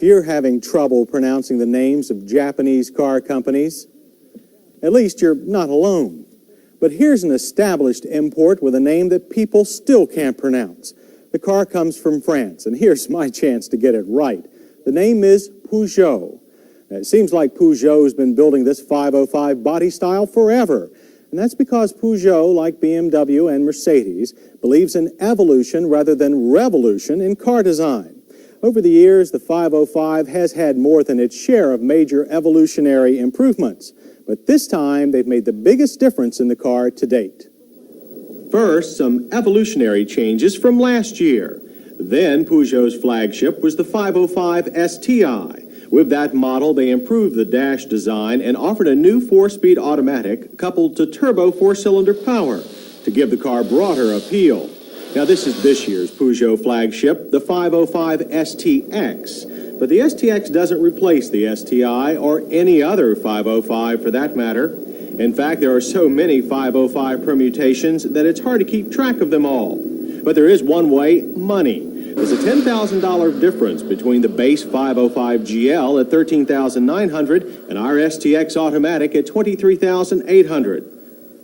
If you're having trouble pronouncing the names of Japanese car companies, at least you're not alone. But here's an established import with a name that people still can't pronounce. The car comes from France, and here's my chance to get it right. The name is Peugeot. Now, it seems like Peugeot's been building this 505 body style forever. And that's because Peugeot, like BMW and Mercedes, believes in evolution rather than revolution in car design. Over the years, the 505 has had more than its share of major evolutionary improvements. But this time, they've made the biggest difference in the car to date. First, some evolutionary changes from last year. Then, Peugeot's flagship was the 505 STI. With that model, they improved the dash design and offered a new 4-speed automatic coupled to turbo 4-cylinder power to give the car broader appeal. Now, this is this year's Peugeot flagship, the 505 STX. But the STX doesn't replace the STI or any other 505 for that matter. In fact, there are so many 505 permutations that it's hard to keep track of them all. But there is one way: money. There's a $10,000 difference between the base 505 GL at $13,900 and our STX automatic at $23,800.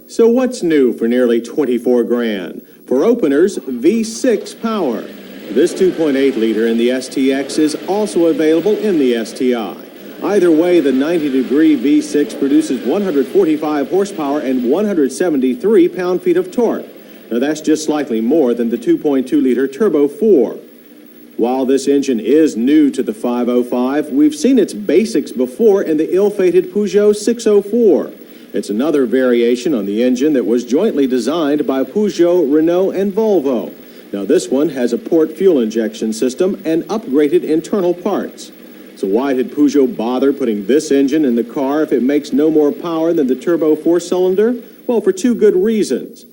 So what's new for nearly 24 grand? For openers, V6 power. This 2.8-liter in the STX is also available in the STI. Either way, the 90-degree V6 produces 145 horsepower and 173 pound-feet of torque. Now, that's just slightly more than the 2.2-liter Turbo 4. While this engine is new to the 505, we've seen its basics before in the ill-fated Peugeot 604. It's another variation on the engine that was jointly designed by Peugeot, Renault, and Volvo. Now, this one has a port fuel injection system and upgraded internal parts. So why did Peugeot bother putting this engine in the car if it makes no more power than the turbo 4-cylinder? Well, for two good reasons.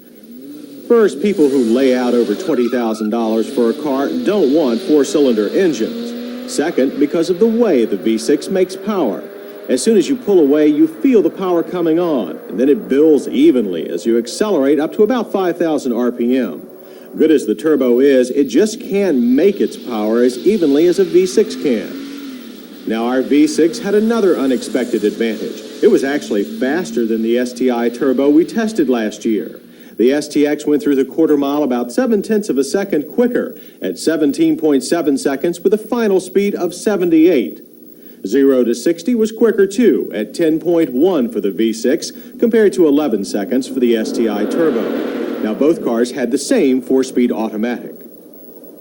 First, people who lay out over $20,000 for a car don't want 4-cylinder engines. Second, because of the way the V6 makes power. As soon as you pull away, you feel the power coming on, and then it builds evenly as you accelerate up to about 5,000 RPM. Good as the turbo is, it just can't make its power as evenly as a V6 can. Now, our V6 had another unexpected advantage. It was actually faster than the STI turbo we tested last year. The STX went through the quarter mile about 0.7 of a second quicker at 17.7 seconds with a final speed of 78. 0 to 60 was quicker too at 10.1 for the V6 compared to 11 seconds for the STI turbo. Now, both cars had the same 4-speed automatic.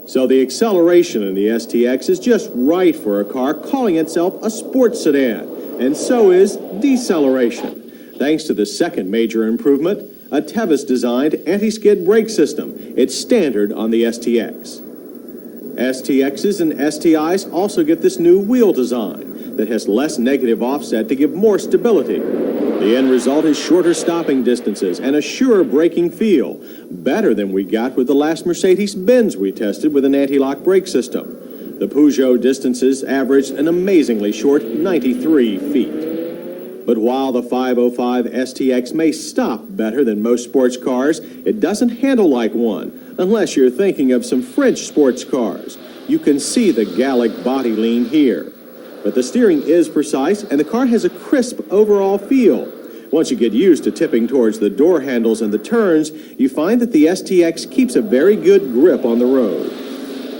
So the acceleration in the STX is just right for a car calling itself a sports sedan, and so is deceleration. Thanks to the second major improvement, a Tevis-designed anti-skid brake system. It's standard on the STX. STXs and STIs also get this new wheel design that has less negative offset to give more stability. The end result is shorter stopping distances and a surer braking feel, better than we got with the last Mercedes-Benz we tested with an anti-lock brake system. The Peugeot distances averaged an amazingly short 93 feet. But while the 505 STX may stop better than most sports cars, it doesn't handle like one, unless you're thinking of some French sports cars. You can see the Gallic body lean here. But the steering is precise, and the car has a crisp overall feel. Once you get used to tipping towards the door handles and the turns, you find that the STX keeps a very good grip on the road.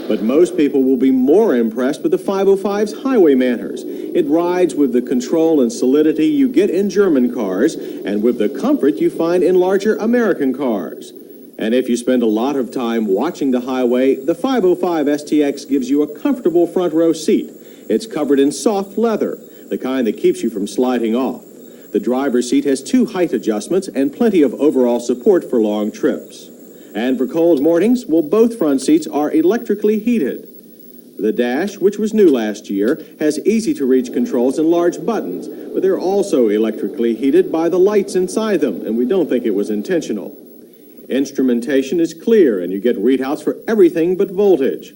But most people will be more impressed with the 505's highway manners. It rides with the control and solidity you get in German cars, and with the comfort you find in larger American cars. And if you spend a lot of time watching the highway, the 505 STX gives you a comfortable front row seat. It's covered in soft leather, the kind that keeps you from sliding off. The driver's seat has 2 height adjustments and plenty of overall support for long trips. And for cold mornings, well, both front seats are electrically heated. The dash, which was new last year, has easy-to-reach controls and large buttons, but they're also electrically heated by the lights inside them, and we don't think it was intentional. Instrumentation is clear, and you get readouts for everything but voltage.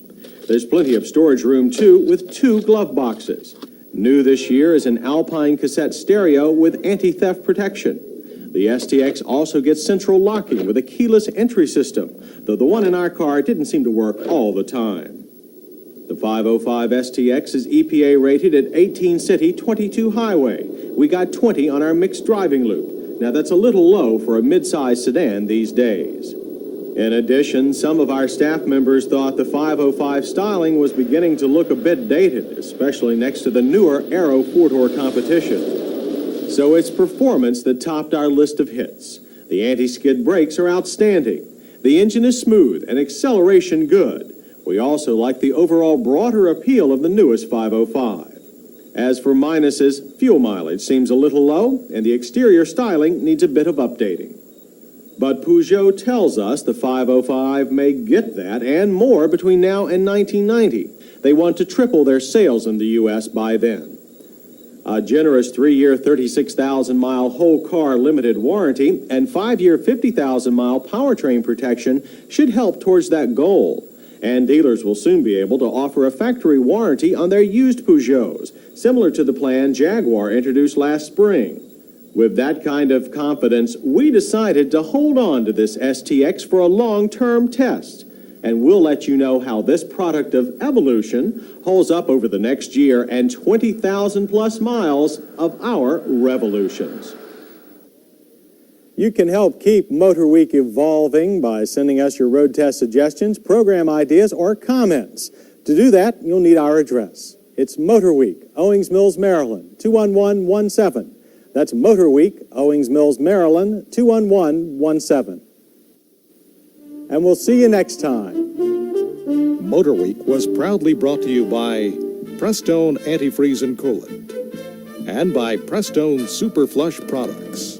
There's plenty of storage room, too, with 2 glove boxes. New this year is an Alpine cassette stereo with anti-theft protection. The STX also gets central locking with a keyless entry system, though the one in our car didn't seem to work all the time. The 505 STX is EPA rated at 18 city, 22 highway. We got 20 on our mixed driving loop. Now that's a little low for a mid-size sedan these days. In addition, some of our staff members thought the 505 styling was beginning to look a bit dated, especially next to the newer Aero 4-door competition. So it's performance that topped our list of hits. The anti-skid brakes are outstanding. The engine is smooth and acceleration good. We also like the overall broader appeal of the newest 505. As for minuses, fuel mileage seems a little low, and the exterior styling needs a bit of updating. But Peugeot tells us the 505 may get that and more between now and 1990. They want to triple their sales in the U.S. by then. A generous 3-year, 36,000-mile whole car limited warranty and 5-year, 50,000-mile powertrain protection should help towards that goal. And dealers will soon be able to offer a factory warranty on their used Peugeots, similar to the plan Jaguar introduced last spring. With that kind of confidence, we decided to hold on to this STX for a long-term test. And we'll let you know how this product of evolution holds up over the next year and 20,000 plus miles of our revolutions. You can help keep Motorweek evolving by sending us your road test suggestions, program ideas, or comments. To do that, you'll need our address. It's Motorweek, Owings Mills, Maryland, 21117. That's Motorweek, Owings Mills, Maryland, 21117. And we'll see you next time. Motorweek was proudly brought to you by Prestone Antifreeze and Coolant and by Prestone Super Flush Products.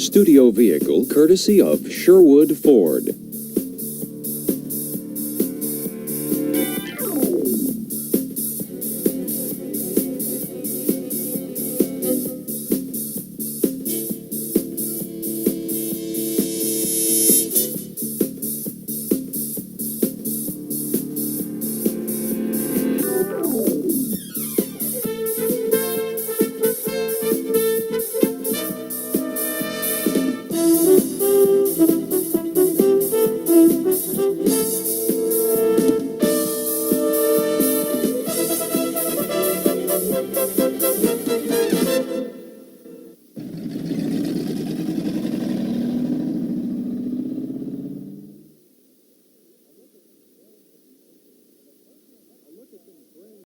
Studio vehicle courtesy of Sherwood Ford.